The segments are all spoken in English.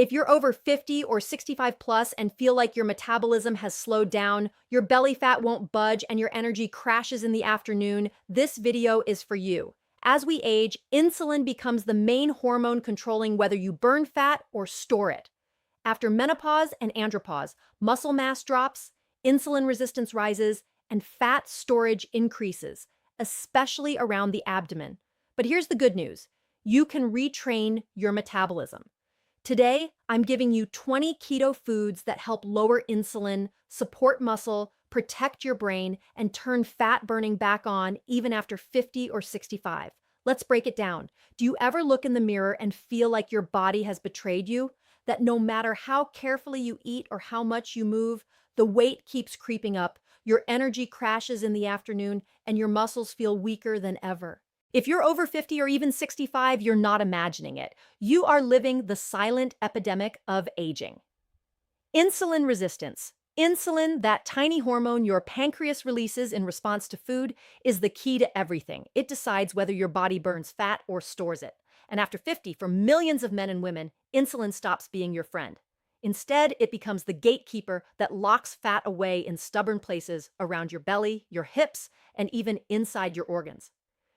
If you're over 50 or 65 plus and feel like your metabolism has slowed down, your belly fat won't budge, and your energy crashes in the afternoon, this video is for you. As we age, insulin becomes the main hormone controlling whether you burn fat or store it. After menopause and andropause, muscle mass drops, insulin resistance rises, and fat storage increases, especially around the abdomen. But here's the good news: you can retrain your metabolism. Today, I'm giving you 20 keto foods that help lower insulin, support muscle, protect your brain, and turn fat burning back on even after 50 or 65. Let's break it down. Do you ever look in the mirror and feel like your body has betrayed you? That no matter how carefully you eat or how much you move, the weight keeps creeping up, your energy crashes in the afternoon, and your muscles feel weaker than ever. If you're over 50 or even 65, you're not imagining it. You are living the silent epidemic of aging. Insulin resistance. Insulin, that tiny hormone your pancreas releases in response to food, is the key to everything. It decides whether your body burns fat or stores it. And after 50, for millions of men and women, insulin stops being your friend. Instead, it becomes the gatekeeper that locks fat away in stubborn places around your belly, your hips, and even inside your organs.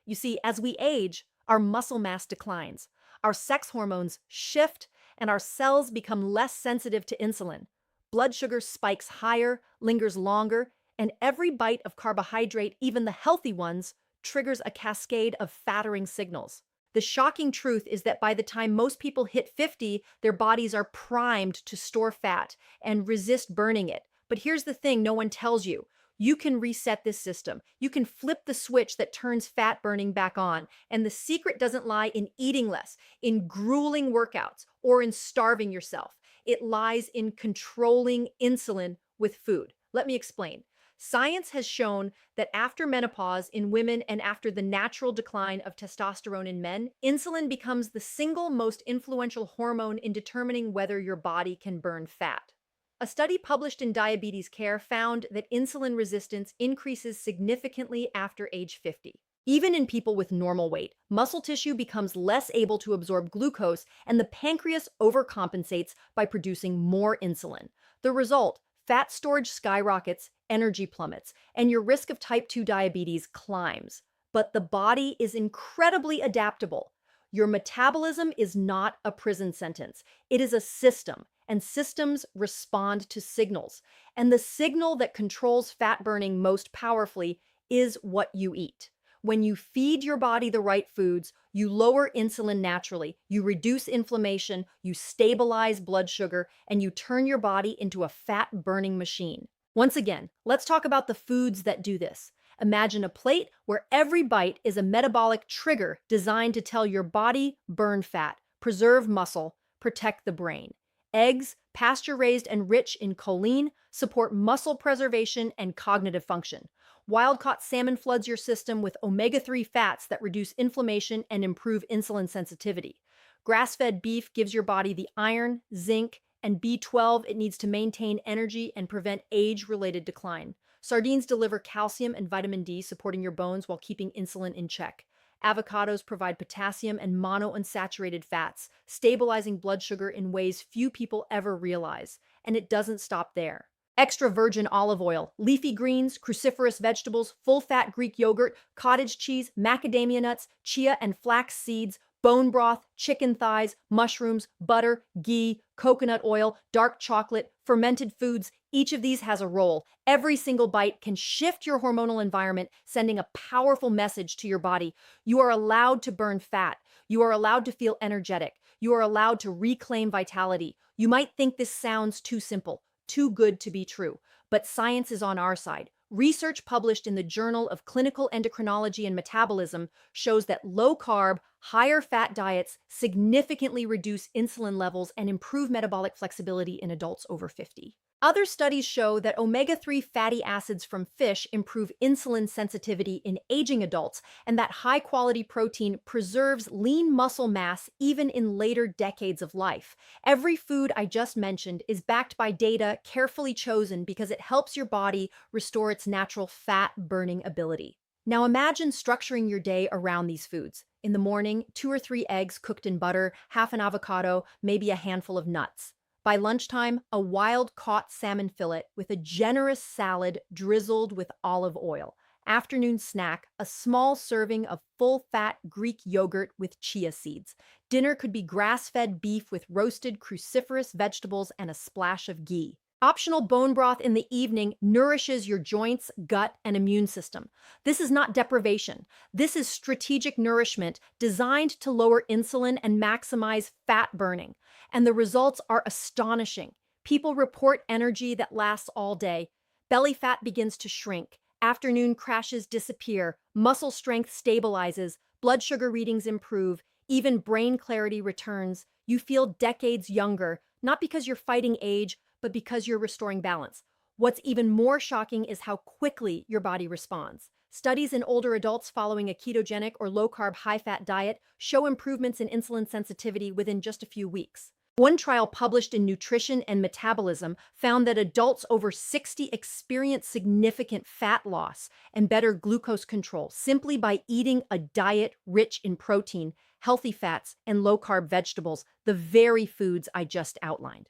You see, as we age, our muscle mass declines, our sex hormones shift, and our cells become less sensitive to insulin. Blood sugar spikes higher, lingers longer, and every bite of carbohydrate, even the healthy ones, triggers a cascade of fattering signals. The shocking truth is that by the time most people hit 50, their bodies are primed to store fat and resist burning it. But here's the thing no one tells you: you can reset this system. You can flip the switch that turns fat burning back on. And the secret doesn't lie in eating less, in grueling workouts, or in starving yourself. It lies in controlling insulin with food. Let me explain. Science has shown that after menopause in women and after the natural decline of testosterone in men, insulin becomes the single most influential hormone in determining whether your body can burn fat. A study published in Diabetes Care found that insulin resistance increases significantly after age 50. Even in people with normal weight, muscle tissue becomes less able to absorb glucose, and the pancreas overcompensates by producing more insulin. The result: fat storage skyrockets, energy plummets, and your risk of type 2 diabetes climbs. But the body is incredibly adaptable. Your metabolism is not a prison sentence. It is a system, and systems respond to signals. And the signal that controls fat burning most powerfully is what you eat. When you feed your body the right foods, you lower insulin naturally, you reduce inflammation, you stabilize blood sugar, and you turn your body into a fat-burning machine. Once again, let's talk about the foods that do this. Imagine a plate where every bite is a metabolic trigger designed to tell your body: burn fat, preserve muscle, protect the brain. Eggs, pasture-raised and rich in choline, support muscle preservation and cognitive function. Wild-caught salmon floods your system with omega-3 fats that reduce inflammation and improve insulin sensitivity. Grass-fed beef gives your body the iron, zinc, and B12 it needs to maintain energy and prevent age-related decline. Sardines deliver calcium and vitamin D, supporting your bones while keeping insulin in check. Avocados provide potassium and monounsaturated fats, stabilizing blood sugar in ways few people ever realize. And it doesn't stop there. Extra virgin olive oil, leafy greens, cruciferous vegetables, full-fat Greek yogurt, cottage cheese, macadamia nuts, chia and flax seeds, bone broth, chicken thighs, mushrooms, butter, ghee, coconut oil, dark chocolate, fermented foods. Each of these has a role. Every single bite can shift your hormonal environment, sending a powerful message to your body. You are allowed to burn fat. You are allowed to feel energetic. You are allowed to reclaim vitality. You might think this sounds too simple, too good to be true, but science is on our side. Research published in the Journal of Clinical Endocrinology and Metabolism shows that low-carb, higher-fat diets significantly reduce insulin levels and improve metabolic flexibility in adults over 50. Other studies show that omega-3 fatty acids from fish improve insulin sensitivity in aging adults, and that high-quality protein preserves lean muscle mass even in later decades of life. Every food I just mentioned is backed by data carefully chosen because it helps your body restore its natural fat-burning ability. Now imagine structuring your day around these foods. In the morning, 2 or 3 eggs cooked in butter, half an avocado, maybe a handful of nuts. By lunchtime, a wild-caught salmon fillet with a generous salad drizzled with olive oil. Afternoon snack, a small serving of full-fat Greek yogurt with chia seeds. Dinner could be grass-fed beef with roasted cruciferous vegetables and a splash of ghee. Optional bone broth in the evening nourishes your joints, gut, and immune system. This is not deprivation. This is strategic nourishment designed to lower insulin and maximize fat burning. And the results are astonishing. People report energy that lasts all day. Belly fat begins to shrink. Afternoon crashes disappear. Muscle strength stabilizes. Blood sugar readings improve. Even brain clarity returns. You feel decades younger, not because you're fighting age, but because you're restoring balance. What's even more shocking is how quickly your body responds. Studies in older adults following a ketogenic or low-carb, high-fat diet show improvements in insulin sensitivity within just a few weeks. One trial published in Nutrition and Metabolism found that adults over 60 experience significant fat loss and better glucose control simply by eating a diet rich in protein, healthy fats, and low-carb vegetables, the very foods I just outlined.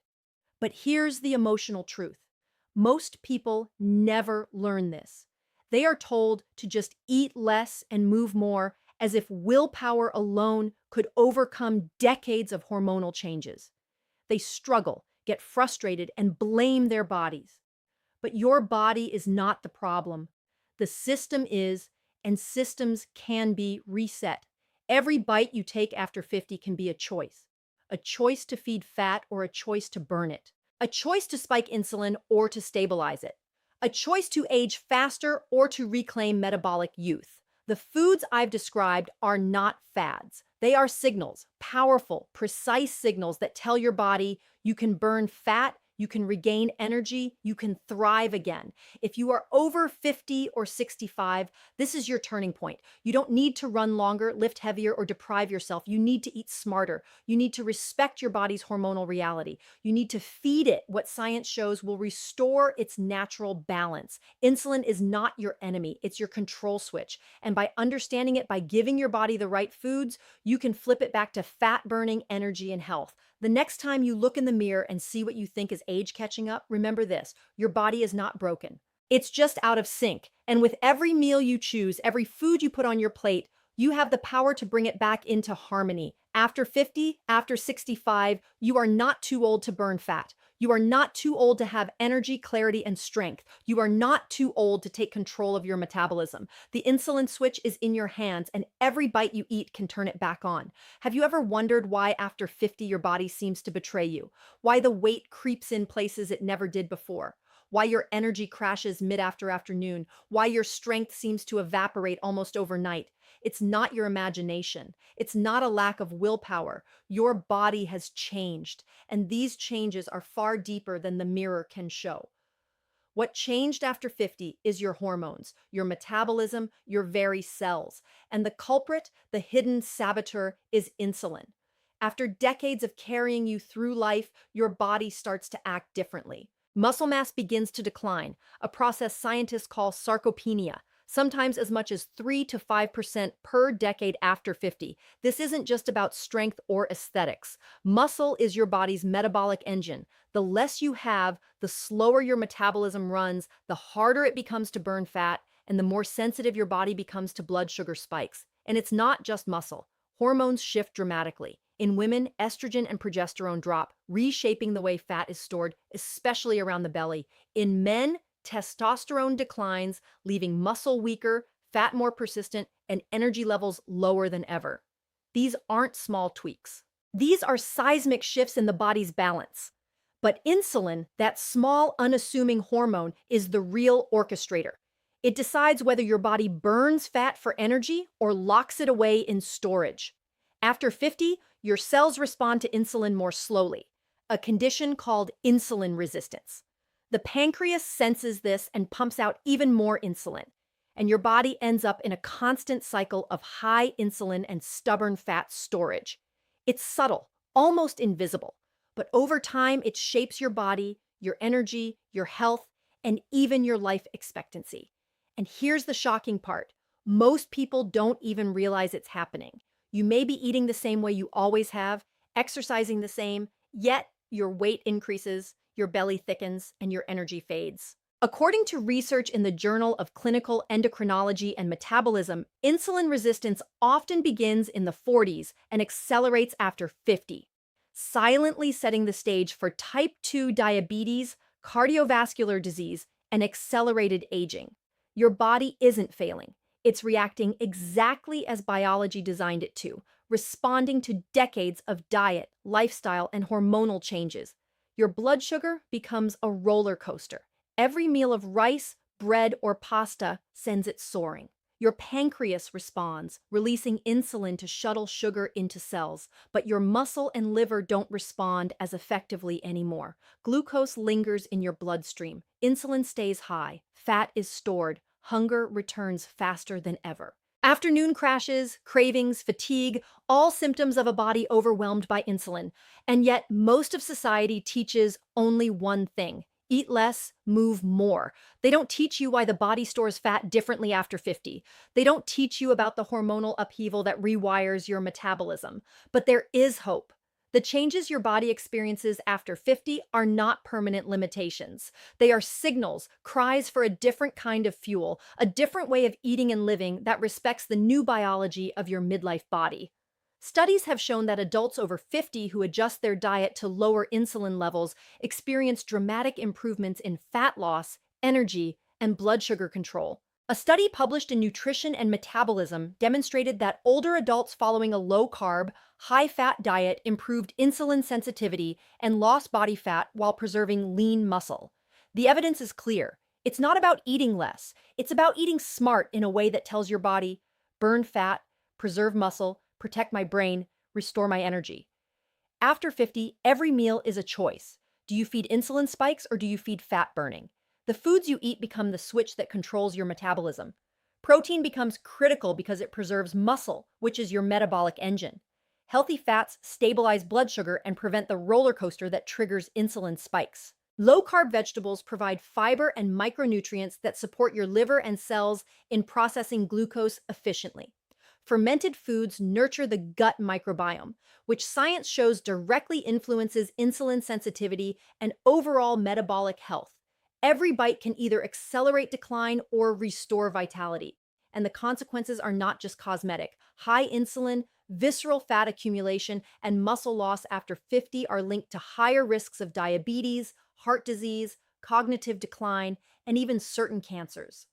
But here's the emotional truth. Most people never learn this. They are told to just eat less and move more, as if willpower alone could overcome decades of hormonal changes. They struggle, get frustrated, and blame their bodies. But your body is not the problem. The system is, and systems can be reset. Every bite you take after 50 can be a choice. A choice to feed fat or a choice to burn it. A choice to spike insulin or to stabilize it. A choice to age faster or to reclaim metabolic youth. The foods I've described are not fads. They are signals, powerful, precise signals that tell your body you can burn fat, you can regain energy, you can thrive again. If you are over 50 or 65, this is your turning point. You don't need to run longer, lift heavier, or deprive yourself. You need to eat smarter. You need to respect your body's hormonal reality. You need to feed it what science shows will restore its natural balance. Insulin is not your enemy, it's your control switch. And by understanding it, by giving your body the right foods, you can flip it back to fat burning, energy, and health. The next time you look in the mirror and see what you think is age catching up, remember this: your body is not broken. It's just out of sync. And with every meal you choose, every food you put on your plate, you have the power to bring it back into harmony. After 50, after 65, you are not too old to burn fat. You are not too old to have energy, clarity, and strength. You are not too old to take control of your metabolism. The insulin switch is in your hands, and every bite you eat can turn it back on. Have you ever wondered why after 50 your body seems to betray you? Why the weight creeps in places it never did before? Why your energy crashes mid-afternoon? Why your strength seems to evaporate almost overnight? It's not your imagination. It's not a lack of willpower. Your body has changed, and these changes are far deeper than the mirror can show. What changed after 50 is your hormones, your metabolism, your very cells. And the culprit, the hidden saboteur, is insulin. After decades of carrying you through life, your body starts to act differently. Muscle mass begins to decline, a process scientists call sarcopenia, sometimes as much as 3 to 5% per decade after 50. This isn't just about strength or aesthetics. Muscle is your body's metabolic engine. The less you have, the slower your metabolism runs, the harder it becomes to burn fat, and the more sensitive your body becomes to blood sugar spikes. And it's not just muscle. Hormones shift dramatically. In women, estrogen and progesterone drop, reshaping the way fat is stored, especially around the belly. In men, testosterone declines, leaving muscle weaker, fat more persistent, and energy levels lower than ever. These aren't small tweaks. These are seismic shifts in the body's balance. But insulin, that small, unassuming hormone, is the real orchestrator. It decides whether your body burns fat for energy or locks it away in storage. After 50, your cells respond to insulin more slowly, a condition called insulin resistance. The pancreas senses this and pumps out even more insulin, and your body ends up in a constant cycle of high insulin and stubborn fat storage. It's subtle, almost invisible, but over time it shapes your body, your energy, your health, and even your life expectancy. And here's the shocking part: most people don't even realize it's happening. You may be eating the same way you always have, exercising the same, yet your weight increases, your belly thickens, and your energy fades. According to research in the Journal of Clinical Endocrinology and Metabolism, insulin resistance often begins in the 40s and accelerates after 50, silently setting the stage for type 2 diabetes, cardiovascular disease, and accelerated aging. Your body isn't failing. It's reacting exactly as biology designed it to, responding to decades of diet, lifestyle, and hormonal changes. Your blood sugar becomes a roller coaster. Every meal of rice, bread, or pasta sends it soaring. Your pancreas responds, releasing insulin to shuttle sugar into cells, but your muscle and liver don't respond as effectively anymore. Glucose lingers in your bloodstream, insulin stays high, fat is stored, hunger returns faster than ever. Afternoon crashes, cravings, fatigue, all symptoms of a body overwhelmed by insulin. And yet, most of society teaches only one thing: eat less, move more. They don't teach you why the body stores fat differently after 50. They don't teach you about the hormonal upheaval that rewires your metabolism. But there is hope. The changes your body experiences after 50 are not permanent limitations. They are signals, cries for a different kind of fuel, a different way of eating and living that respects the new biology of your midlife body. Studies have shown that adults over 50 who adjust their diet to lower insulin levels experience dramatic improvements in fat loss, energy, and blood sugar control. A study published in Nutrition and Metabolism demonstrated that older adults following a low-carb, high-fat diet improved insulin sensitivity and lost body fat while preserving lean muscle. The evidence is clear. It's not about eating less. It's about eating smart in a way that tells your body, burn fat, preserve muscle, protect my brain, restore my energy. After 50, every meal is a choice. Do you feed insulin spikes or do you feed fat burning? The foods you eat become the switch that controls your metabolism. Protein becomes critical because it preserves muscle, which is your metabolic engine. Healthy fats stabilize blood sugar and prevent the roller coaster that triggers insulin spikes. Low-carb vegetables provide fiber and micronutrients that support your liver and cells in processing glucose efficiently. Fermented foods nurture the gut microbiome, which science shows directly influences insulin sensitivity and overall metabolic health. Every bite can either accelerate decline or restore vitality. And the consequences are not just cosmetic. High insulin, visceral fat accumulation, and muscle loss after 50 are linked to higher risks of diabetes, heart disease, cognitive decline, and even certain cancers.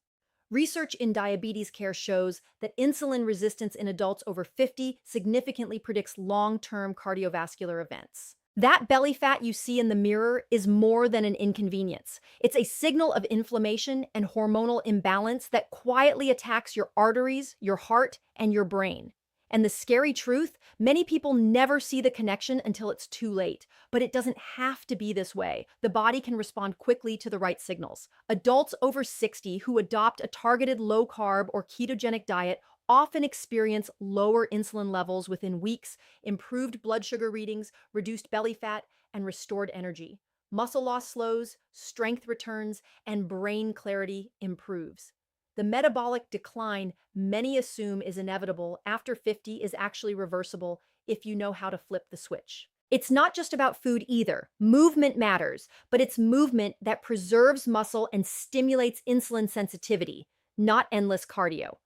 Research in diabetes care shows that insulin resistance in adults over 50 significantly predicts long-term cardiovascular events. That belly fat you see in the mirror is more than an inconvenience. It's a signal of inflammation and hormonal imbalance that quietly attacks your arteries, your heart, and your brain. And the scary truth, many people never see the connection until it's too late. But it doesn't have to be this way. The body can respond quickly to the right signals. Adults over 60 who adopt a targeted low-carb or ketogenic diet often experience lower insulin levels within weeks, improved blood sugar readings, reduced belly fat, and restored energy. Muscle loss slows, strength returns, and brain clarity improves. The metabolic decline many assume is inevitable after 50 is actually reversible if you know how to flip the switch. It's not just about food either. Movement matters, but it's movement that preserves muscle and stimulates insulin sensitivity, not endless cardio.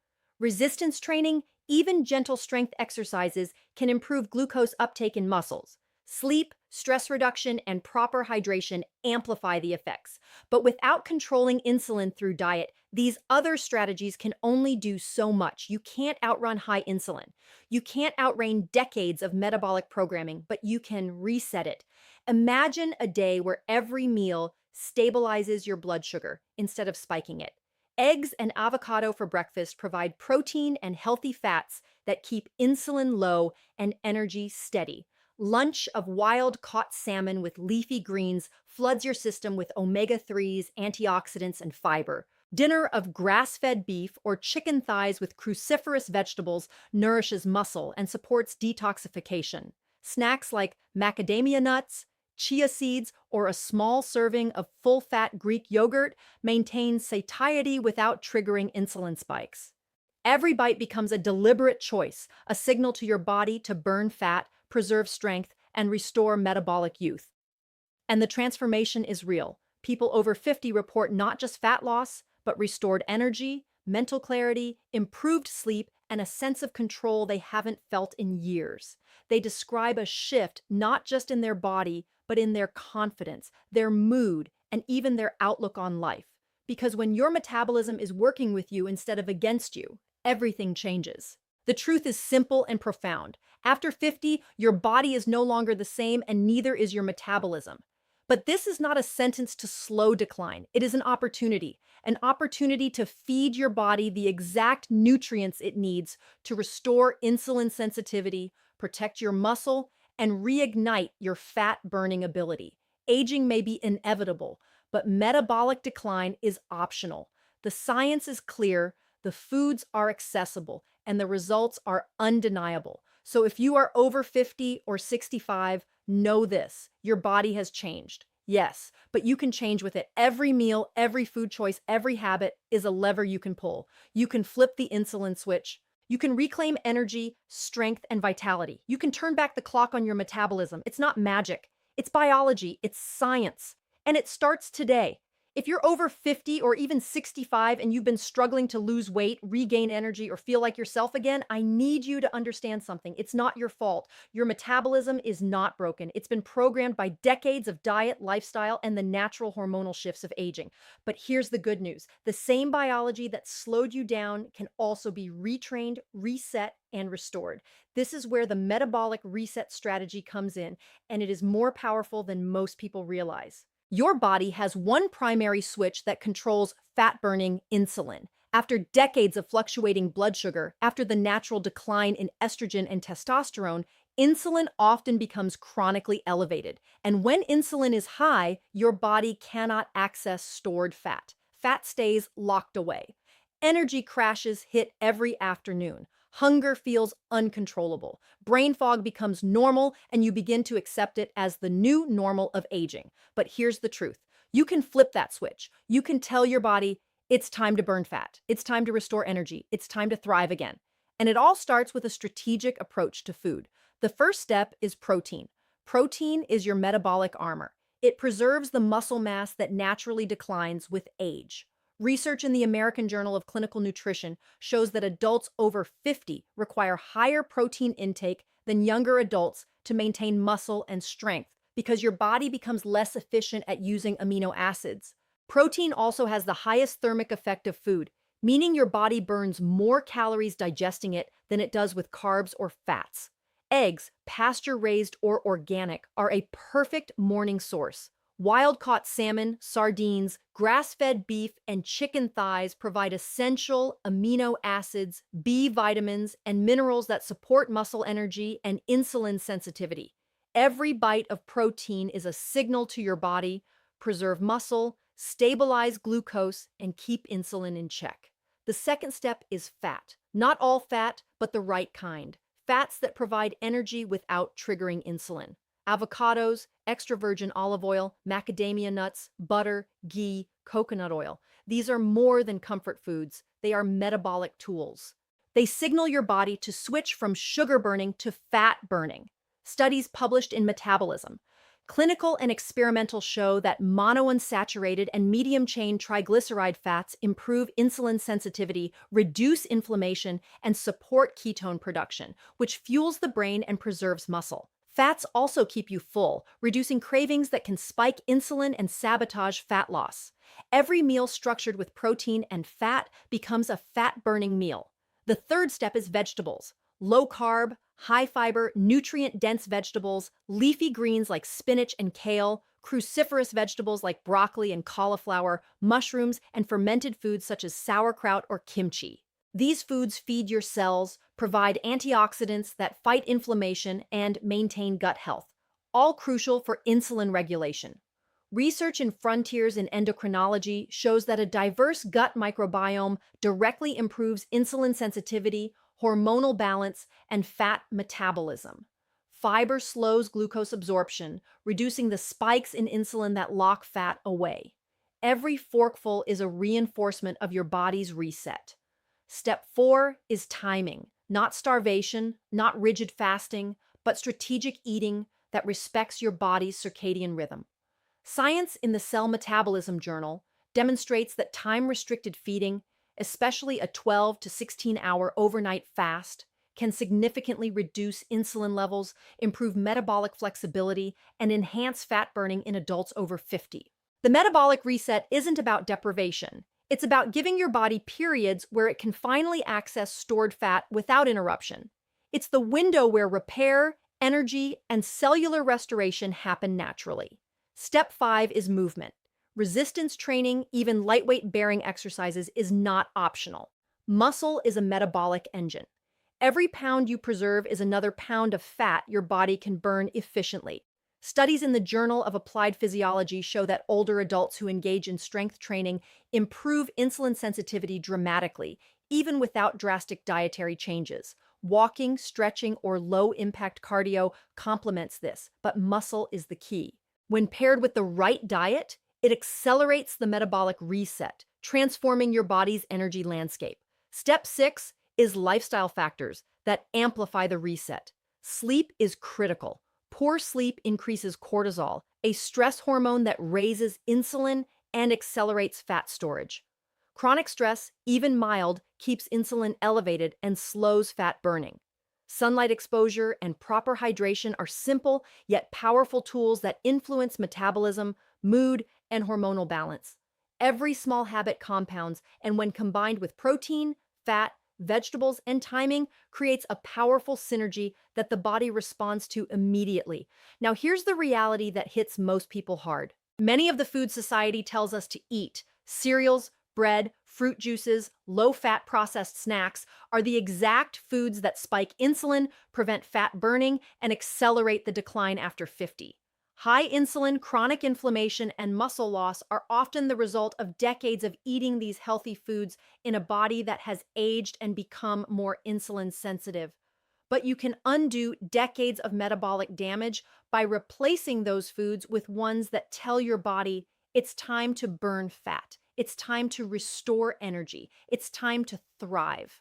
Resistance training, even gentle strength exercises, can improve glucose uptake in muscles. Sleep, stress reduction, and proper hydration amplify the effects. But without controlling insulin through diet, these other strategies can only do so much. You can't outrun high insulin. You can't outrain decades of metabolic programming, but you can reset it. Imagine a day where every meal stabilizes your blood sugar instead of spiking it. Eggs and avocado for breakfast provide protein and healthy fats that keep insulin low and energy steady. Lunch of wild-caught salmon with leafy greens floods your system with omega-3s, antioxidants, and fiber. Dinner of grass-fed beef or chicken thighs with cruciferous vegetables nourishes muscle and supports detoxification. Snacks like macadamia nuts, chia seeds, or a small serving of full-fat Greek yogurt maintain satiety without triggering insulin spikes. Every bite becomes a deliberate choice, a signal to your body to burn fat, preserve strength, and restore metabolic youth. And the transformation is real. People over 50 report not just fat loss, but restored energy, mental clarity, improved sleep, and a sense of control they haven't felt in years. They describe a shift not just in their body, but in their confidence, their mood, and even their outlook on life. Because when your metabolism is working with you instead of against you, everything changes. The truth is simple and profound. After 50, your body is no longer the same, and neither is your metabolism. But this is not a sentence to slow decline. It is an opportunity to feed your body the exact nutrients it needs to restore insulin sensitivity, protect your muscle, and reignite your fat burning ability. Aging may be inevitable, but metabolic decline is optional. The science is clear, the foods are accessible, and the results are undeniable. So if you are over 50 or 65, know this, your body has changed. Yes, but you can change with it. Every meal, every food choice, every habit is a lever you can pull. You can flip the insulin switch. You can reclaim energy, strength, and vitality. You can turn back the clock on your metabolism. It's not magic. It's biology. It's science. And it starts today. If you're over 50 or even 65 and you've been struggling to lose weight, regain energy, or feel like yourself again, I need you to understand something. It's not your fault. Your metabolism is not broken. It's been programmed by decades of diet, lifestyle, and the natural hormonal shifts of aging. But here's the good news. The same biology that slowed you down can also be retrained, reset, and restored. This is where the metabolic reset strategy comes in, and it is more powerful than most people realize. Your body has one primary switch that controls fat-burning insulin. After decades of fluctuating blood sugar, after the natural decline in estrogen and testosterone, insulin often becomes chronically elevated. And when insulin is high, your body cannot access stored fat. Fat stays locked away. Energy crashes hit every afternoon. Hunger feels uncontrollable. Brain fog becomes normal, and you begin to accept it as the new normal of aging. But here's the truth. You can flip that switch. You can tell your body, it's time to burn fat. It's time to restore energy. It's time to thrive again. And it all starts with a strategic approach to food. The first step is protein. Protein is your metabolic armor. It preserves the muscle mass that naturally declines with age. Research in the American Journal of Clinical Nutrition shows that adults over 50 require higher protein intake than younger adults to maintain muscle and strength because your body becomes less efficient at using amino acids. Protein also has the highest thermic effect of food, meaning your body burns more calories digesting it than it does with carbs or fats. Eggs, pasture-raised or organic, are a perfect morning source. Wild-caught salmon, sardines, grass-fed beef, and chicken thighs provide essential amino acids, B vitamins, and minerals that support muscle energy and insulin sensitivity. Every bite of protein is a signal to your body: preserve muscle, stabilize glucose, and keep insulin in check. The second step is fat. Not all fat, but the right kind. Fats that provide energy without triggering insulin. Avocados, extra virgin olive oil, macadamia nuts, butter, ghee, coconut oil. These are more than comfort foods. They are metabolic tools. They signal your body to switch from sugar burning to fat burning. Studies published in Metabolism. Clinical and experimental show that monounsaturated and medium-chain triglyceride fats improve insulin sensitivity, reduce inflammation, and support ketone production, which fuels the brain and preserves muscle. Fats also keep you full, reducing cravings that can spike insulin and sabotage fat loss. Every meal structured with protein and fat becomes a fat-burning meal. The third step is vegetables. Low-carb, high-fiber, nutrient-dense vegetables, leafy greens like spinach and kale, cruciferous vegetables like broccoli and cauliflower, mushrooms, and fermented foods such as sauerkraut or kimchi. These foods feed your cells, provide antioxidants that fight inflammation, and maintain gut health, all crucial for insulin regulation. Research in Frontiers in Endocrinology shows that a diverse gut microbiome directly improves insulin sensitivity, hormonal balance, and fat metabolism. Fiber slows glucose absorption, reducing the spikes in insulin that lock fat away. Every forkful is a reinforcement of your body's reset. Step 4 is timing, not starvation, not rigid fasting, but strategic eating that respects your body's circadian rhythm. Science in the Cell Metabolism Journal demonstrates that time-restricted feeding, especially a 12 to 16-hour overnight fast, can significantly reduce insulin levels, improve metabolic flexibility, and enhance fat burning in adults over 50. The metabolic reset isn't about deprivation. It's about giving your body periods where it can finally access stored fat without interruption. It's the window where repair, energy, and cellular restoration happen naturally. Step 5 is movement. Resistance training, even lightweight bearing exercises, is not optional. Muscle is a metabolic engine. Every pound you preserve is another pound of fat your body can burn efficiently. Studies in the Journal of Applied Physiology show that older adults who engage in strength training improve insulin sensitivity dramatically, even without drastic dietary changes. Walking, stretching, or low-impact cardio complements this, but muscle is the key. When paired with the right diet, it accelerates the metabolic reset, transforming your body's energy landscape. Step 6 is lifestyle factors that amplify the reset. Sleep is critical. Poor sleep increases cortisol, a stress hormone that raises insulin and accelerates fat storage. Chronic stress, even mild, keeps insulin elevated and slows fat burning. Sunlight exposure and proper hydration are simple yet powerful tools that influence metabolism, mood, and hormonal balance. Every small habit compounds, and when combined with protein, fat, vegetables, and timing, creates a powerful synergy that the body responds to immediately. Now, here's the reality that hits most people hard. Many of the food society tells us to eat, cereals, bread, fruit juices, low-fat processed snacks, are the exact foods that spike insulin, prevent fat burning, and accelerate the decline after 50. High insulin, chronic inflammation, and muscle loss are often the result of decades of eating these healthy foods in a body that has aged and become more insulin sensitive. But you can undo decades of metabolic damage by replacing those foods with ones that tell your body it's time to burn fat, it's time to restore energy, it's time to thrive.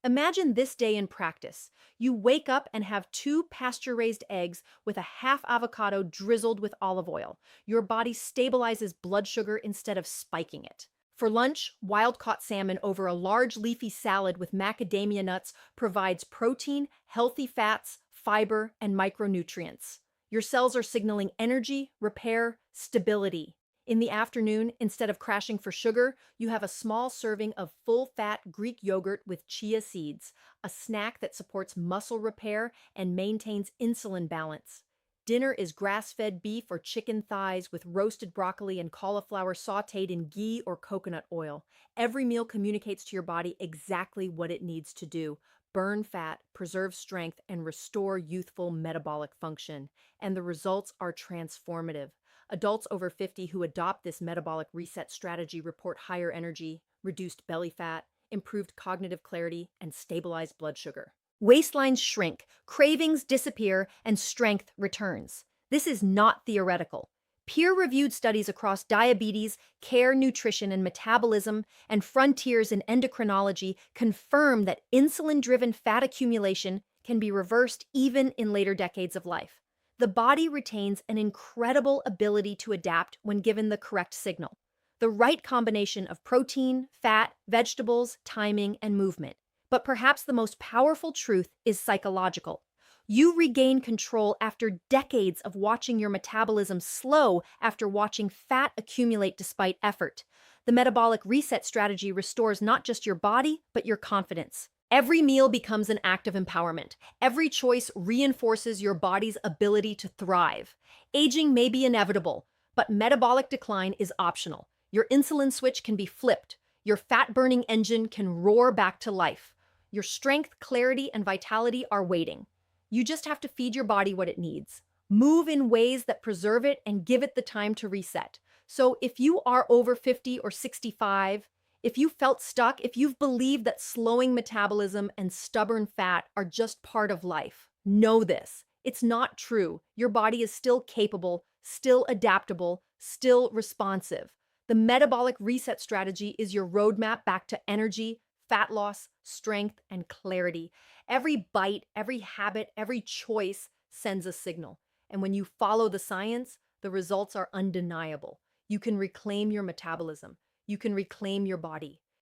Imagine this day in practice. You wake up and have 2 pasture-raised eggs with a half avocado drizzled with olive oil. Your body stabilizes blood sugar instead of spiking it. For lunch, wild-caught salmon over a large leafy salad with macadamia nuts provides protein, healthy fats, fiber, and micronutrients. Your cells are signaling energy, repair, stability. In the afternoon, instead of crashing for sugar, you have a small serving of full-fat Greek yogurt with chia seeds, a snack that supports muscle repair and maintains insulin balance. Dinner is grass-fed beef or chicken thighs with roasted broccoli and cauliflower sautéed in ghee or coconut oil. Every meal communicates to your body exactly what it needs to do: burn fat, preserve strength, and restore youthful metabolic function. And the results are transformative. Adults over 50 who adopt this metabolic reset strategy report higher energy, reduced belly fat, improved cognitive clarity, and stabilized blood sugar. Waistlines shrink, cravings disappear, and strength returns. This is not theoretical. Peer-reviewed studies across diabetes, care, nutrition, and metabolism, and frontiers in endocrinology confirm that insulin-driven fat accumulation can be reversed even in later decades of life. The body retains an incredible ability to adapt when given the correct signal. The right combination of protein, fat, vegetables, timing, and movement. But perhaps the most powerful truth is psychological. You regain control after decades of watching your metabolism slow after watching fat accumulate despite effort. The metabolic reset strategy restores not just your body, but your confidence. Every meal becomes an act of empowerment. Every choice reinforces your body's ability to thrive. Aging may be inevitable, but metabolic decline is optional. Your insulin switch can be flipped. Your fat-burning engine can roar back to life. Your strength, clarity, and vitality are waiting. You just have to feed your body what it needs. Move in ways that preserve it and give it the time to reset. So if you are over 50 or 65, if you felt stuck, if you've believed that slowing metabolism and stubborn fat are just part of life, know this. It's not true. Your body is still capable, still adaptable, still responsive. The metabolic reset strategy is your roadmap back to energy, fat loss, strength, and clarity. Every bite, every habit, every choice sends a signal. And when you follow the science, the results are undeniable. You can reclaim your metabolism. You can reclaim your body.